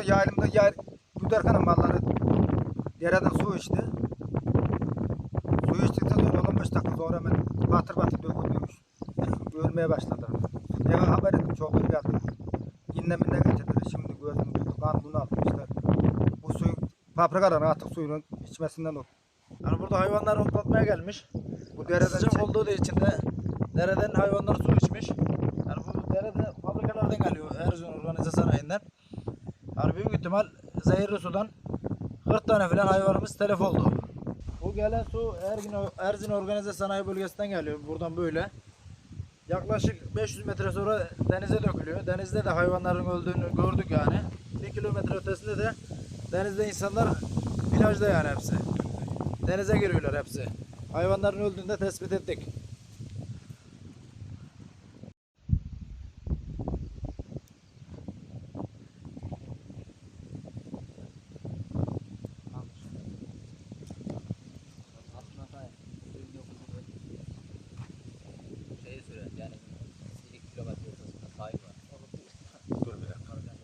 sonra yaylımda güderken malları dereden su içti. Suyu içtikten sonra 15 dakika sonra hemen batır dökülmüş. Ölmeye başladı. Eve haber ettim, çok iyi geldi. Yine getirdiler. Şimdi gördüm, kan bunu atmışlar. Bu suyu fabrikadan artık suyunun içmesinden o. Yani burada hayvanlar otlatmaya gelmiş. Bu dereden Sıcak olduğu için de dereden hayvanlar su içmiş. Yani bu derede fabrikalardan geliyor, Erzurum organize sanayinden. Yani büyük ihtimal zehirli sudan 40 tane falan hayvanımız telef oldu. Bu gelen su Erzin organize sanayi bölgesinden geliyor. Buradan böyle. Yaklaşık 500 metre sonra denize dökülüyor. Denizde de hayvanların öldüğünü gördük yani. 1 kilometre ötesinde de denizde insanlar plajda yani hepsi. Denize giriyorlar hepsi. Hayvanların öldüğünü de tespit ettik.